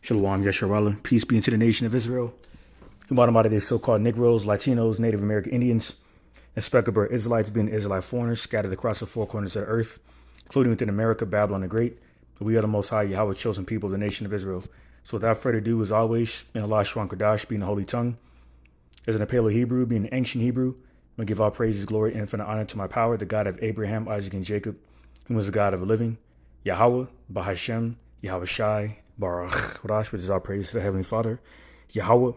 Shalom, Yesharala. Peace be unto the nation of Israel. Who bottom out of these so-called Negroes, Latinos, Native American Indians, and speckled Israelites being Israelite foreigners scattered across the four corners of the earth, including within America, Babylon the Great. We are the Most High Yahweh chosen people of the nation of Israel. So without further ado, as always, in Allah Shwan Kodash being the holy tongue, as in the Paleo Hebrew being the ancient Hebrew, I give all praises, glory, and infinite honor to my power, the God of Abraham, Isaac, and Jacob, who was the God of the living, Yahweh, Bahashem, Yahweh Shai, Baruch Kodash, which is our praise to the Heavenly Father, Yahweh,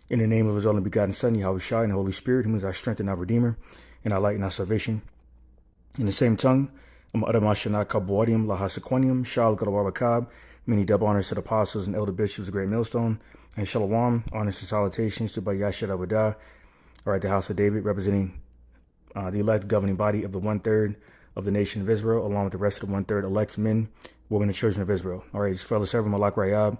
in the name of His only begotten Son, Yahweh Shai, and the Holy Spirit, who is our strength and our Redeemer, and our light and our salvation. In the same tongue, Lahasequanium, Shal Gadawabakab, many double honors to the apostles and elder bishops of Great Millstone, and Shalom, honors and salutations to Bayashad Abadah, all right, the house of David, representing the elect governing body of the 1/3 of the nation of Israel, along with the rest of the 1/3 elect men, women, and children of Israel. All right, his fellow servant Malak Rayab,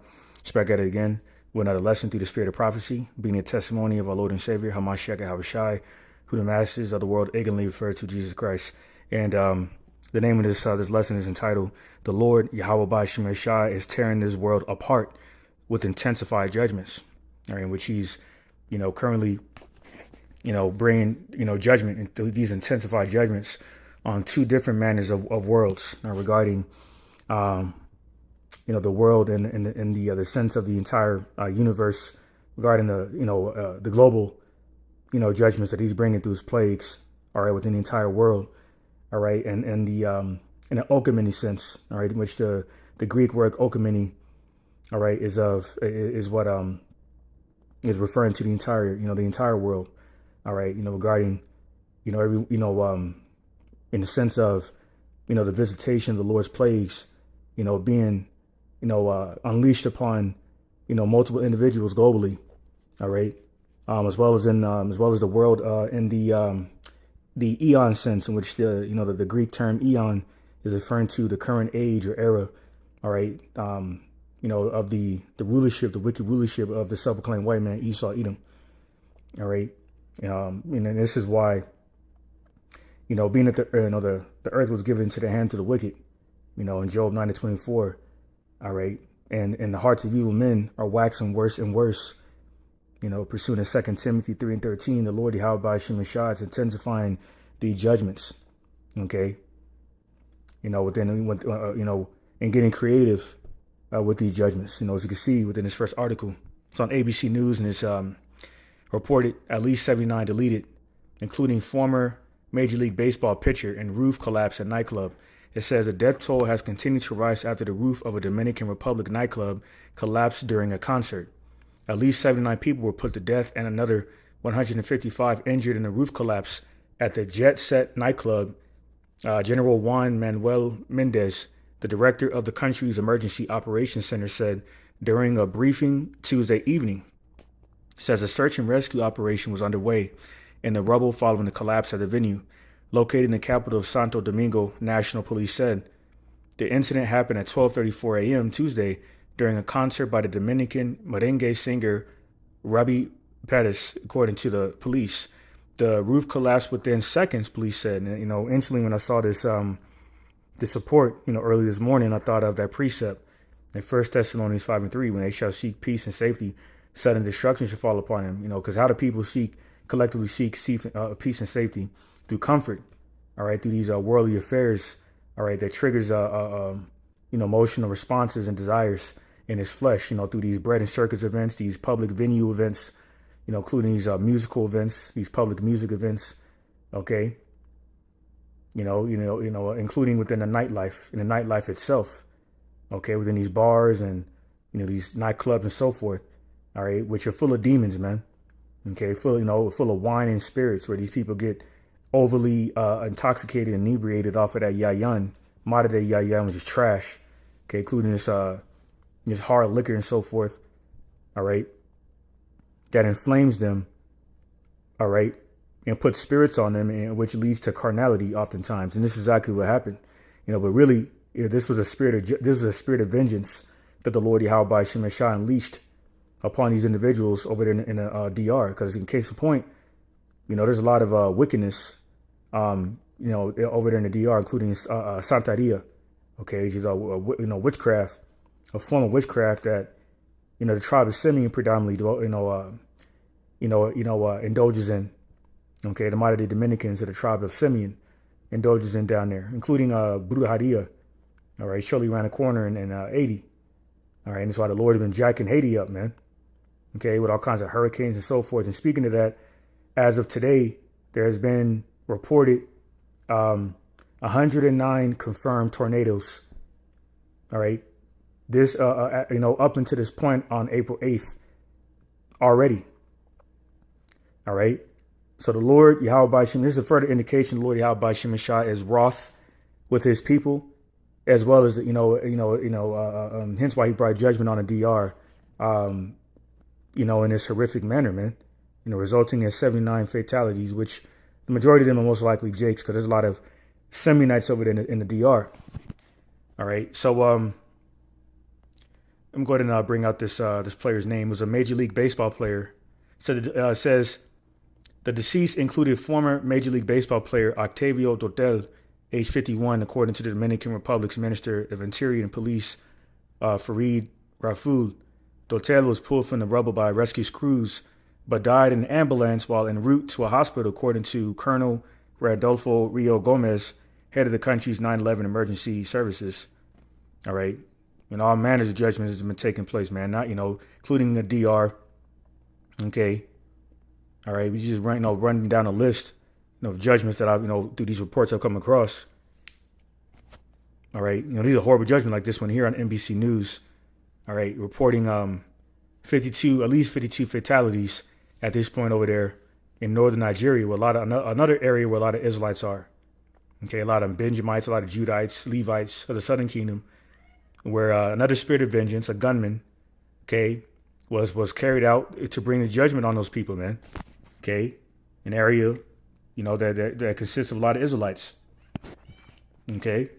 back at it again, with another lesson through the spirit of prophecy, being a testimony of our Lord and Savior, Hamashiach Yahushai, who the masters of the world ignorantly refer to Jesus Christ. And the name of this lesson is entitled, "The Lord Yahweh Ba'Shem Shai is tearing this world apart with intensified judgments," all right, in which He's, currently, bringing, judgment and these intensified judgments on two different manners of worlds regarding, the world and the sense of the entire universe, regarding the global, judgments that He's bringing through His plagues, all right, within the entire world, all right, and the in an okamini sense, all right, in which the Greek word okamini, all right, is what is referring to the entire world, all right, regarding, every, in the sense of, the visitation of the Lord's plagues, being, unleashed upon, multiple individuals globally, all right, as well as the world in the eon sense, in which the Greek term eon is referring to the current age or era, all right, of the rulership, the wicked rulership of the self-proclaimed white man Esau Edom, all right, and this is why. Being that the earth was given into the hands of the wicked, in Job 9:24, all right, and the hearts of evil men are waxing worse and worse, pursuing in 2 Timothy 3:13, the Lord Yahweh Ba'Shem Shai is intensifying the judgments, okay, and getting creative with these judgments, as you can see within this first article. It's on ABC News, and it's reported at least 79 deleted, including former Major League Baseball pitcher and roof collapse at nightclub. It says the death toll has continued to rise after the roof of a Dominican Republic nightclub collapsed during a concert. At least 79 people were put to death and another 155 injured in a roof collapse at the Jet Set nightclub. General Juan Manuel Mendez, the director of the country's Emergency Operations Center, said during a briefing Tuesday evening. Says a search and rescue operation was underway in the rubble following the collapse at the venue, located in the capital of Santo Domingo, National Police said. The incident happened at 12:34 a.m. Tuesday during a concert by the Dominican merengue singer Robbie Pettis, according to the police. The roof collapsed within seconds, police said. And, instantly when I saw this report, early this morning, I thought of that precept in 1 Thessalonians 5:3, when they shall seek peace and safety, sudden destruction shall fall upon them. Because how do people collectively seek peace and safety? Through comfort, all right, through these worldly affairs, all right, that triggers emotional responses and desires in his flesh, through these bread and circus events, these public venue events, including these musical events, these public music events, okay, including within the nightlife, in the nightlife itself, okay, within these bars and these nightclubs and so forth, all right, which are full of demons, man. Okay, full of wine and spirits, where these people get overly intoxicated and inebriated off of that yayan, modern day yayan, which is trash. Okay, including this hard liquor and so forth. All right, that inflames them. All right, and puts spirits on them, and which leads to carnality oftentimes. And this is exactly what happened. But really, this was a spirit of vengeance that the Lord Yahweh Ba'Shem Shai unleashed upon these individuals over there in the DR. Because in case of point, there's a lot of wickedness, over there in the DR, including Santeria, okay, which is witchcraft, a form of witchcraft that the tribe of Simeon predominantly, indulges in. Okay, the Mighty Dominicans of the tribe of Simeon indulges in down there, including Brujeria. All right, shortly around the corner in 80. All right, and that's why the Lord has been jacking Haiti up, man. Okay, with all kinds of hurricanes and so forth. And speaking of that, as of today, there has been reported 109 confirmed tornadoes. All right, this up until this point on April 8th already. All right, so the Lord Yahweh Bashim, this is a further indication the Lord Yahweh Bashim Shah is wroth with his people, as well as hence why he brought judgment on the DR, in this horrific manner, man. Resulting in 79 fatalities, which the majority of them are most likely Jakes, because there's a lot of Seminites over there in the DR. All right, so I'm going to bring out this player's name. It was a Major League Baseball player. So says the deceased included former Major League Baseball player Octavio Dotel, age 51, according to the Dominican Republic's Minister of Interior and Police, Farid Raful. Dotel was pulled from the rubble by rescue crews, but died in an ambulance while en route to a hospital, according to Colonel Rodolfo Rio Gomez, head of the country's 9/11 emergency services. All right. And all manners of judgments has been taking place, man. Not, including the DR. Okay. All right. We just running down a list, of judgments that I've, through these reports I've come across. All right. These are horrible judgments like this one here on NBC News. All right. Reporting at least 52 fatalities at this point over there in northern Nigeria, where another area where a lot of Israelites are. Okay. A lot of Benjamites, a lot of Judites, Levites of the southern kingdom, where another spirit of vengeance, a gunman, okay, was carried out to bring the judgment on those people, man. Okay. An area, that consists of a lot of Israelites. Okay.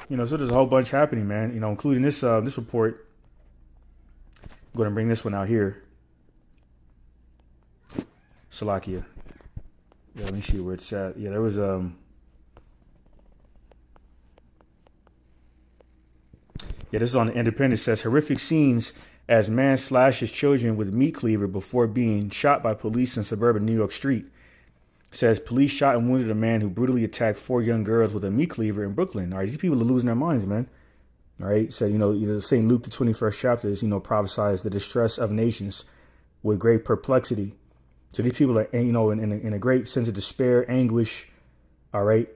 So there's a whole bunch happening, man, including this report. I'm going to bring this one out here. Salakia. Yeah, let me see where it's at. Yeah, there was Yeah, this is on the Independent. It says horrific scenes as man slashes children with meat cleaver before being shot by police in suburban New York Street. It says police shot and wounded a man who brutally attacked 4 young girls with a meat cleaver in Brooklyn. All right, these people are losing their minds, man. All right, said St. Luke the 21st chapter is prophesies the distress of nations with great perplexity. So these people are in a great sense of despair, anguish. All right,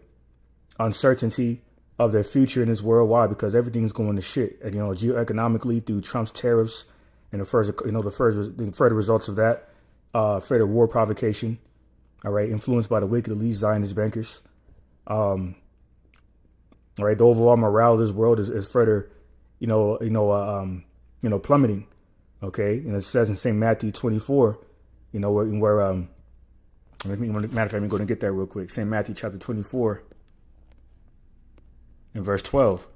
uncertainty of their future in this world. Why? Because everything's going to shit. And, geoeconomically through Trump's tariffs and the further results of that, further war provocation. All right, influenced by the wicked elite Zionist bankers. All right, the overall morale of this world is further, plummeting. Okay, and it says in St. Matthew 24, where matter of fact, I'm going to get that real quick. St. Matthew chapter 24. In verse 12, it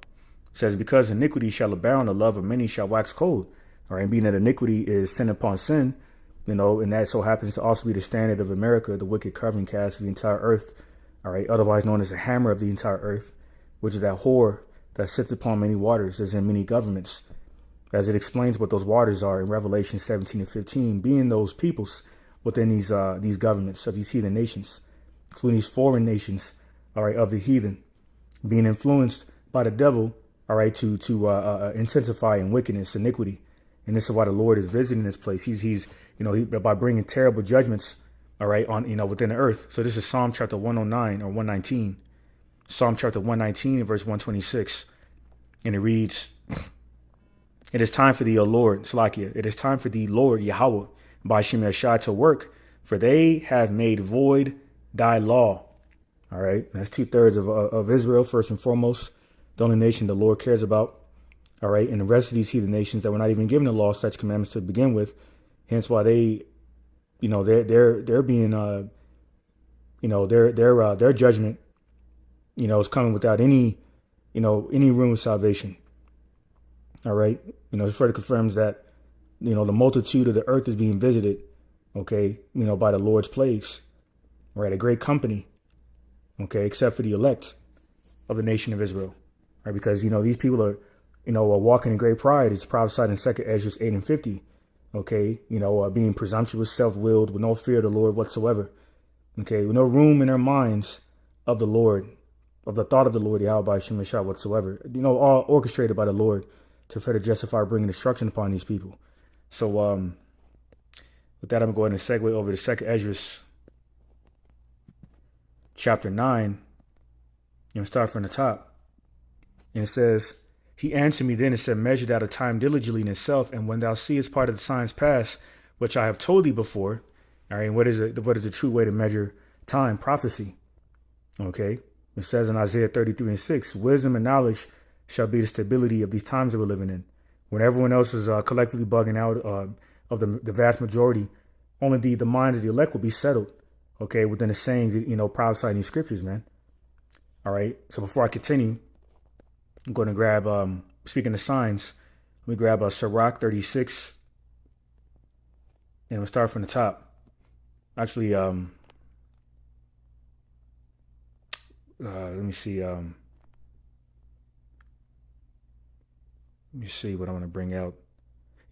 says, because iniquity shall abound, the love of many shall wax cold. All right, and being that iniquity is sin upon sin, and that so happens to also be the standard of America, the wicked covering cast of the entire earth. All right, otherwise known as the hammer of the entire earth, which is that whore that sits upon many waters, as in many governments, as it explains what those waters are in Revelation 17 and 15, being those peoples within these governments of these heathen nations, including these foreign nations, all right, of the heathen, being influenced by the devil, all right, to intensify in wickedness, iniquity. And this is why the Lord is visiting this place. He's by bringing terrible judgments, all right, on, within the earth. So this is Psalm chapter 109 or 119, Psalm chapter 119 and verse 126. And it reads, it is time for thee, O Lord, Slakia. It is time for thee, Lord, Yahweh, by Shem Yashai to work, for they have made void thy law. All right, that's 2/3 of Israel, first and foremost, the only nation the Lord cares about. All right, and the rest of these heathen nations that were not even given the law, such commandments to begin with. Hence why they, they're being, their judgment, is coming without any room of salvation. All right, it further confirms that, the multitude of the earth is being visited, okay, by the Lord's plagues. All right, a great company. Okay, except for the elect of the nation of Israel, right? Because, these people are, walking in great pride is prophesied in 2nd Ezra 8:50. Okay, being presumptuous, self-willed, with no fear of the Lord whatsoever. Okay, with no room in their minds of the Lord, of the thought of the Lord, Yahweh Shem Yahshua whatsoever. All orchestrated by the Lord to further justify bringing destruction upon these people. So, with that, I'm going to segue over to 2nd Ezra chapter 9, start from the top. And it says, he answered me then and said, measure out a time diligently in itself, and when thou seest part of the signs pass, which I have told thee before. All right, and what is the true way to measure time? Prophecy. Okay, it says in Isaiah 33:6, wisdom and knowledge shall be the stability of these times that we're living in. When everyone else is collectively bugging out of the vast majority, only the minds of the elect will be settled. Okay, within the sayings, prophesied in these scriptures, man. All right, so before I continue, I'm going to grab, speaking of signs, let me grab Sirach 36, and we'll start from the top. Actually, let me see. Let me see what I want to bring out.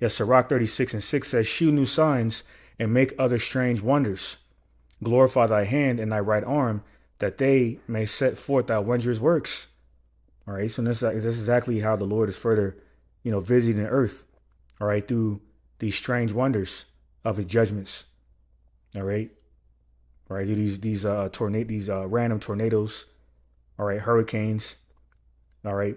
Yes, Sirach 36:6 says, shew new signs and make other strange wonders. Glorify thy hand and thy right arm, that they may set forth thy wondrous works. All right, so this is exactly how the Lord is further, visiting the earth. All right, through these strange wonders of his judgments. All right, these random tornadoes. All right, hurricanes. All right,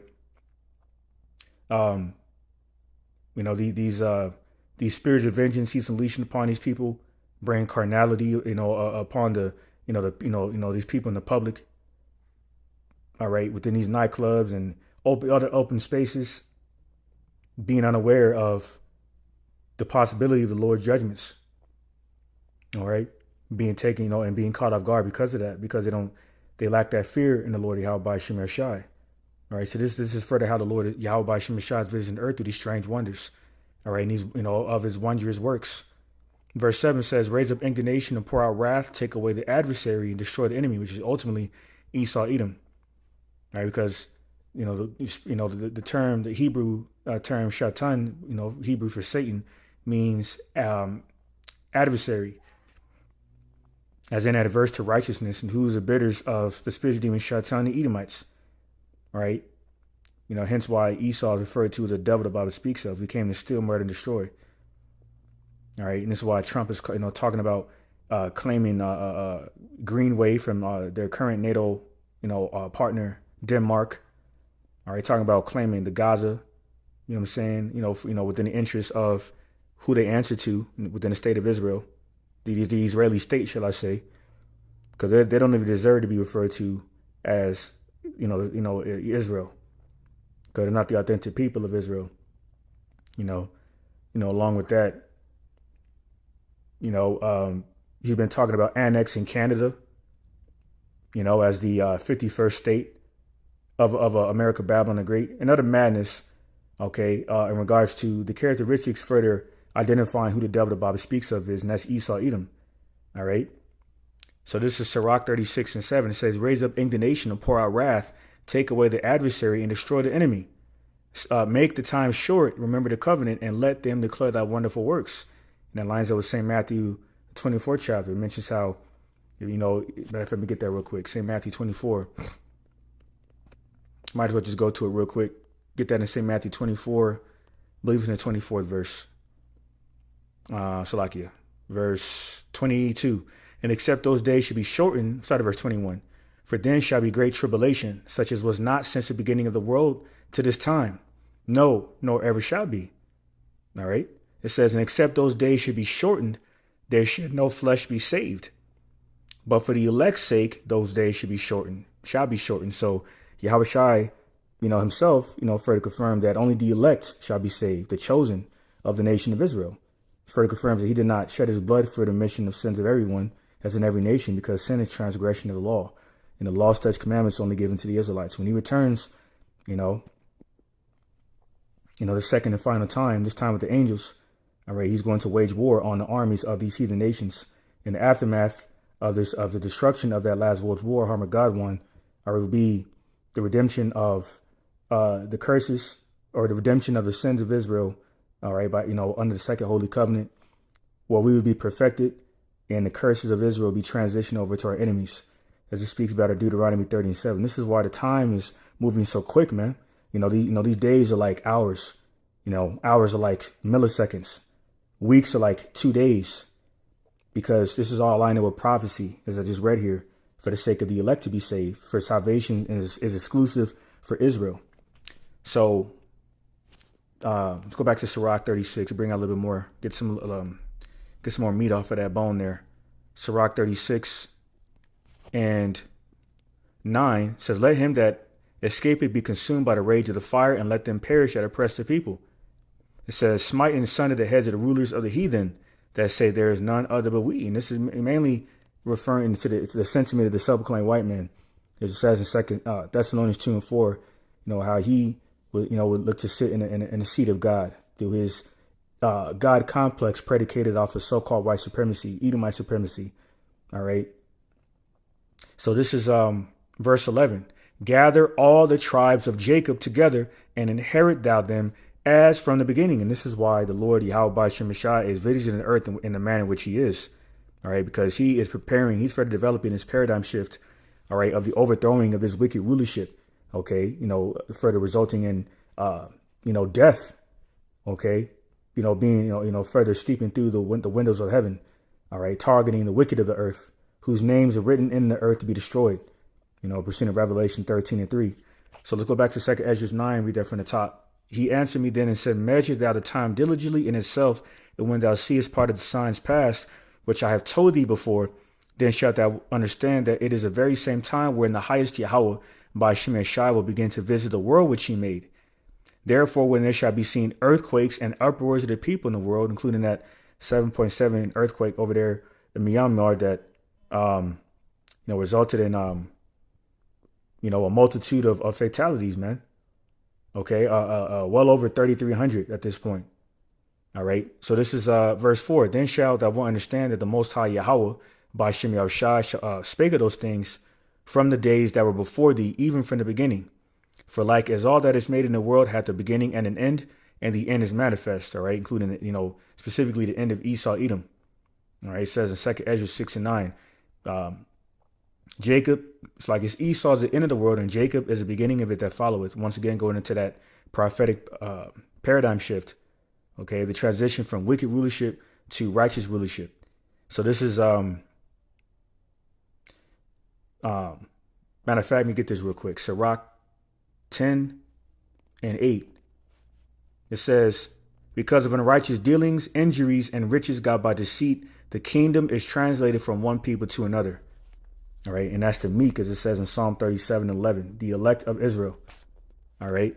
these spirits of vengeance he's unleashing upon these people, bring carnality, upon these people in the public. All right, within these nightclubs and other open spaces, being unaware of the possibility of the Lord's judgments. All right, being taken, and being caught off guard because of that, because they lack that fear in the Lord Yahweh Shem Yahshua. All right, so this is further how the Lord Yahweh Shem Yahshua is visiting the earth through these strange wonders. All right, and these of his wondrous works. Verse 7 says, raise up indignation and pour out wrath, take away the adversary and destroy the enemy, which is ultimately Esau Edom. All right, because the term, the Hebrew term shatan, Hebrew for Satan, means adversary, as in adverse to righteousness, and who is the bidders of the spiritual demon Shatan, the Edomites. All right, hence why Esau is referred to as the devil the Bible speaks of. He came to steal, murder, and destroy. All right, and this is why Trump is talking about claiming Greenway from their current NATO partner Denmark. All right, talking about claiming the Gaza. You know what I'm saying? Within the interest of who they answer to within the state of Israel, the Israeli state, shall I say? Because they don't even deserve to be referred to as Israel, because they're not the authentic people of Israel. Along with that. He's been talking about annexing Canada, as the 51st state of America, Babylon the Great, and other madness, okay, in regards to the characteristics further identifying who the devil the Bible speaks of is, and that's Esau Edom. All right. So this is Sirach 36:7. It says, raise up indignation and pour out wrath, take away the adversary and destroy the enemy. Make the time short, remember the covenant, and let them declare thy wonderful works. And that lines up with St. Matthew 24 chapter. It mentions how, let me get that real quick. St. Matthew 24. Might as well just go to it real quick. Get that in St. Matthew 24. I believe it's in the 24th verse. Salakia. Verse 22. And except those days should be shortened, start at verse 21. For then shall be great tribulation, such as was not since the beginning of the world to this time. No, nor ever shall be. All right. It says, and except those days should be shortened, there should no flesh be saved. But for the elect's sake, those days should be shortened, shall be shortened. So Yahweh Shai, himself, further confirmed that only the elect shall be saved, the chosen of the nation of Israel. Further confirms that he did not shed his blood for the remission of sins of everyone, as in every nation, because sin is transgression of the law. And the law, such commandments only given to the Israelites. When he returns, the second and final time, this time with the angels, all right, he's going to wage war on the armies of these heathen nations. In the aftermath of the destruction of that last world war, Armageddon, will be the redemption of the curses or the redemption of the sins of Israel, all right, by, under the second holy covenant, well, we would be perfected and the curses of Israel be transitioned over to our enemies, as it speaks about in Deuteronomy 30:7. This is why the time is moving so quick, man. These days are like hours. Hours are like milliseconds. Weeks are like 2 days, because this is all lined up with prophecy, as I just read here, for the sake of the elect to be saved, for salvation is exclusive for Israel. So let's go back to Sirach 36, bring out a little bit more, get some more meat off of that bone there. Sirach 36 and 9 says, let him that escapeth be consumed by the rage of the fire, and let them perish that oppress the people. It says, smite and sunder the heads of the rulers of the heathen that say there is none other but we. And this is mainly referring to the sentiment of the self-proclaimed white man. As it says in Second Thessalonians 2:4, how he would look to sit in the seat of God through his God complex predicated off of so-called white supremacy, Edomite supremacy. All right. So this is verse 11. Gather all the tribes of Jacob together and inherit thou them as from the beginning. And this is why the Lord Yahweh Shemashah is visiting the earth in the manner in which he is. All right. Because he is preparing, he's further developing his paradigm shift, all right, of the overthrowing of this wicked rulership. Okay. Further resulting in, death. Okay. Being, further steeping through the windows of heaven. All right. Targeting the wicked of the earth, whose names are written in the earth to be destroyed. Pursuant of Revelation 13:3. So let's go back to 2 Ezra 9, read that from the top. He answered me then and said, measure thou the time diligently in itself, and when thou seest part of the signs past, which I have told thee before, then shalt thou understand that it is the very same time wherein the highest Yahweh by Shemashai will begin to visit the world which he made. Therefore, when there shall be seen earthquakes and uproars of the people in the world, including that 7.7 earthquake over there in Myanmar that resulted in a multitude of fatalities, man. Okay, well over 3,300 at this point. All right, so this is verse 4. Then shalt thou understand that the Most High Yahweh by Shem Yahushua spake of those things from the days that were before thee, even from the beginning. For like as all that is made in the world hath a beginning and an end, and the end is manifest. All right, including specifically the end of Esau, Edom. All right, it says in 2 Ezra 6 and 9. Jacob, it's like it's Esau's the end of the world, and Jacob is the beginning of it that followeth. Once again, going into that prophetic paradigm shift. Okay, the transition from wicked rulership to righteous rulership. So this is matter of fact, let me get this real quick. Sirach 10 and 8. It says, because of unrighteous dealings, injuries, and riches got by deceit, the kingdom is translated from one people to another. All right. And that's the meek, as it says in Psalm 37:11, the elect of Israel. All right.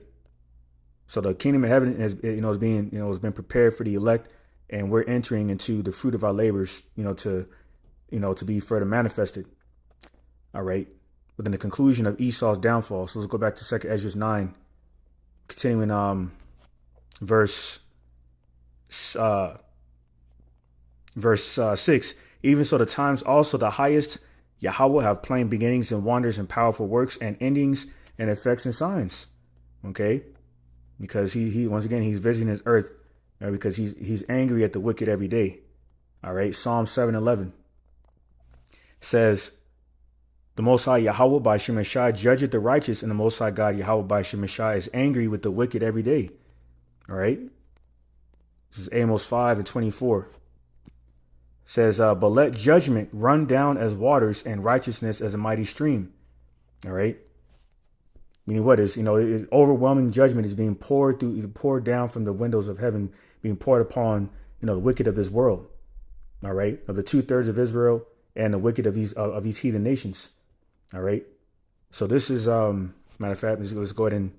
So the kingdom of heaven has been prepared for the elect, and we're entering into the fruit of our labors, to be further manifested. All right. But then the conclusion of Esau's downfall. So let's go back to 2 Ezra 9, continuing verse 6. Even so, the times also the highest Yahweh have plain beginnings and wonders and powerful works and endings and effects and signs. Okay, because he once again he's visiting his earth, because he's angry at the wicked every day. All right, Psalm 7:11 says, the Most High Yahweh by Shemashai judgeth the righteous, and the Most High God Yahweh by Shemashai is angry with the wicked every day. All right, this is Amos 5:24. Says, but let judgment run down as waters and righteousness as a mighty stream. All right. Meaning what is, overwhelming judgment is being poured down from the windows of heaven, being poured upon, the wicked of this world. All right. Of the 2/3 of Israel and the wicked of these heathen nations. All right. So this is, matter of fact, let's go ahead and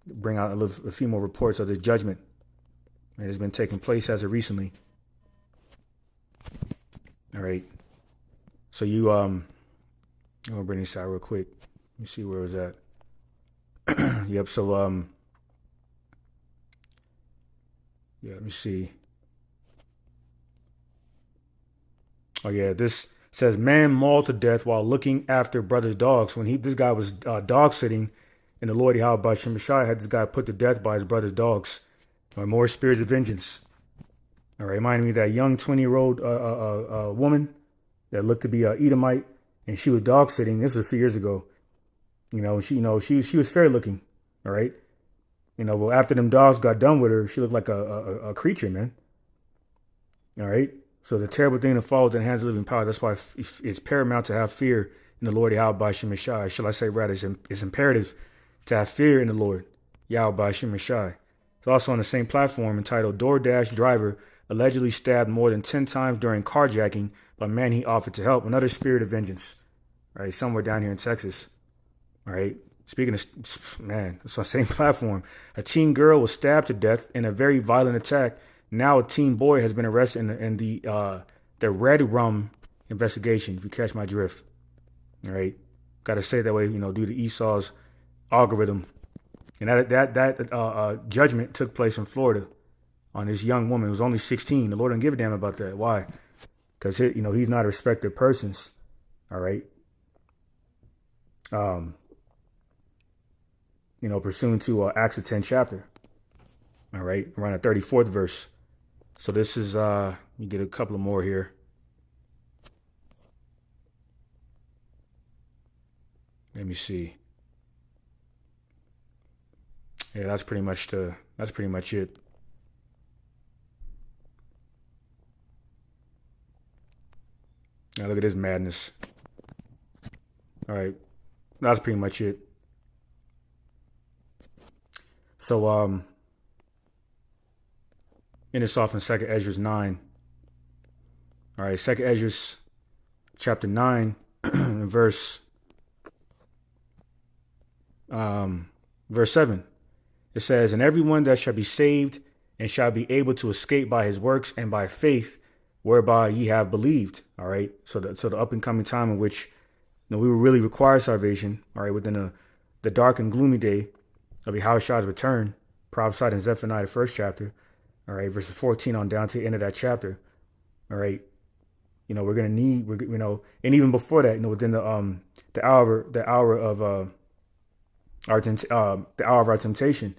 bring out a few more reports of this judgment that has been taking place as of recently. All right. So I'm gonna bring this out real quick. Let me see where it was at. Yep. So let me see. Oh yeah, this says man mauled to death while looking after brother's dogs. When this guy was dog sitting And the Lord Yahweh Shemashai had this guy put to death by his brother's dogs. More spirits of vengeance. All right, reminded me of that young 20-year-old woman that looked to be an Edomite, and she was dog sitting. This was a few years ago. She was fair looking. All right. Well, after them dogs got done with her, she looked like a creature, man. All right. So the terrible thing to fall within the hands of living power. That's why it's paramount to have fear in the Lord Yahweh Shemashai. Shall I say rather, it's imperative to have fear in the Lord Yahweh Shemashai. It's also on the same platform entitled DoorDash driver allegedly stabbed more than 10 times during carjacking by man he offered to help. Another spirit of vengeance. All right. Somewhere down here in Texas. All right. Speaking of, man, it's on the same platform. A teen girl was stabbed to death in a very violent attack. Now a teen boy has been arrested in the Red Rum investigation, if you catch my drift. All right. Got to say it that way, due to Esau's algorithm. And that judgment took place in Florida on this young woman who was only 16. The Lord didn't give a damn about that. Why? Because, he's not a respected persons. All right. Pursuant to Acts the 10th chapter. All right, around the 34th verse. So this is, let me get a couple of more here. Let me see. Yeah, that's pretty much it. Now look at this madness. All right, that's pretty much it. So, and it's off in 2nd Ezra 9. All right, 2nd Ezra chapter 9, verse 7. It says, "And everyone that shall be saved and shall be able to escape by his works and by faith, whereby ye have believed." All right, so the up and coming time in which we will really require salvation. All right, within the dark and gloomy day of Yahushua's return, prophesied in Zephaniah, the 1st chapter, all right, verses 14 on down to the end of that chapter. All right, we're gonna need, and even before that, within the hour of our temptation,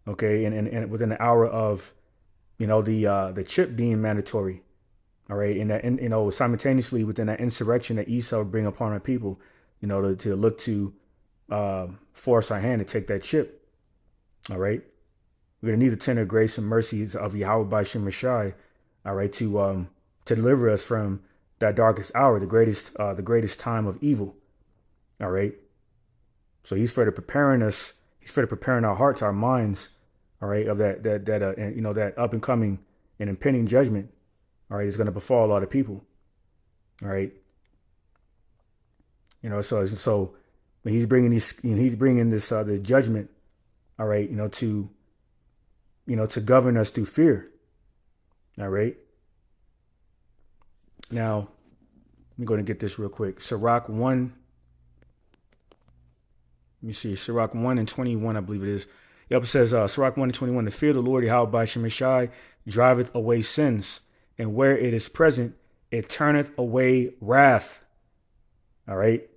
okay, and within the hour of, the chip being mandatory, all right, and that, simultaneously within that insurrection that Esau would bring upon our people, to look to force our hand to take that chip. All right, we're gonna need the tender grace and mercies of Yahweh by Shemashai, all right, to deliver us from that darkest hour, the greatest time of evil. All right, so he's further preparing us. He's further preparing our hearts, our minds, all right, of that up and coming and impending judgment. All right, is going to befall a lot of people. All right, so when he's bringing this, the judgment. All right, to govern us through fear. All right. Now, I'm going to get this real quick. Sirach 1. Let me see. Sirach 1 and 21, I believe it is. Yep, it says, Sirach 1 and 21, "The fear of the Lord, Yahweh by Shemashai, driveth away sins, and where it is present, it turneth away wrath." All right.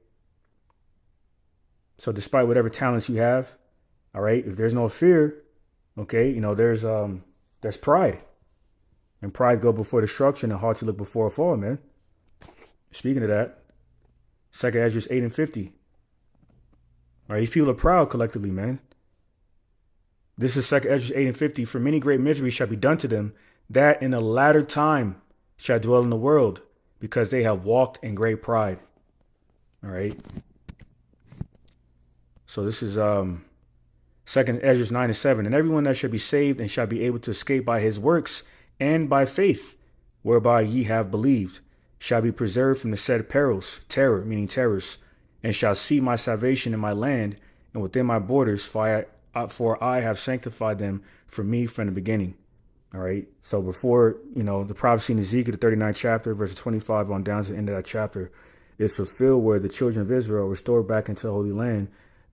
So despite whatever talents you have, all right, if there's no fear, okay, there's pride. And pride go before destruction and haughty look before a fall, man. Speaking of that, 2nd Ezra 8 and 50. All right, these people are proud collectively, man. This is 2nd Ezra 8 and 50. "For many great miseries shall be done to them, that in the latter time shall dwell in the world, because they have walked in great pride." All right. So this is 2nd Ezra 9 and 7. "And everyone that shall be saved and shall be able to escape by his works and by faith, whereby ye have believed, shall be preserved from the said perils," terror, meaning terrors, "and shall see my salvation in my land and within my borders, for I have sanctified them for me from the beginning." All right. So before, the prophecy in Ezekiel, the 39th chapter, verse 25 on down to the end of that chapter, is fulfilled where the children of Israel are restored back into the Holy Land,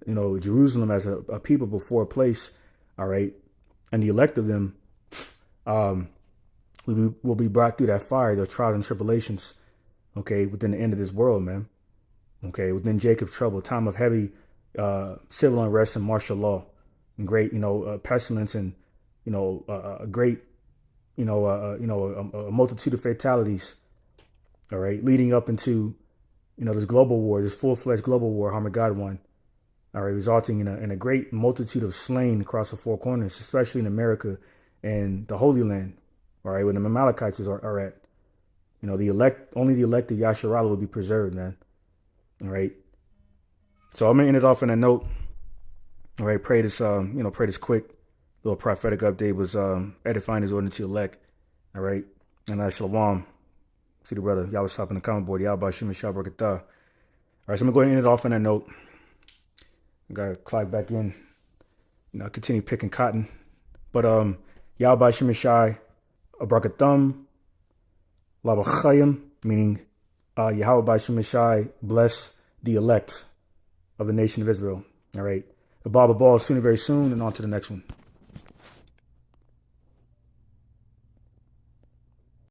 Jerusalem as a people before a place. All right. And the elect of them will be brought through that fire, those trials and tribulations, okay, within the end of this world, man. Okay, within Jacob's trouble, time of heavy civil unrest and martial law, and great, pestilence, and a great, a multitude of fatalities. All right, leading up into this global war, this full-fledged global war, Armageddon. All right, resulting in a great multitude of slain across the four corners, especially in America and the Holy Land. All right, where the Amalekites are at. Only the elect of Yasharallah will be preserved, man. All right. So I'm gonna end it off on a note. All right, pray this quick little prophetic update was edifying his ordinance to elect. All right, and Shalom. See the brother. Y'all was stopping the comment board. Y'all about Shimon Shabrakatah. All right, so I'm gonna go ahead and end it off on that note. I gotta clock back in. Continue picking cotton. But y'all by Shimon Shai Abrakathum Labachayim, meaning Yahweh by Shimon Shai bless the elect of the nation of Israel. All right. The Baba Ball soon and very soon, and on to the next one.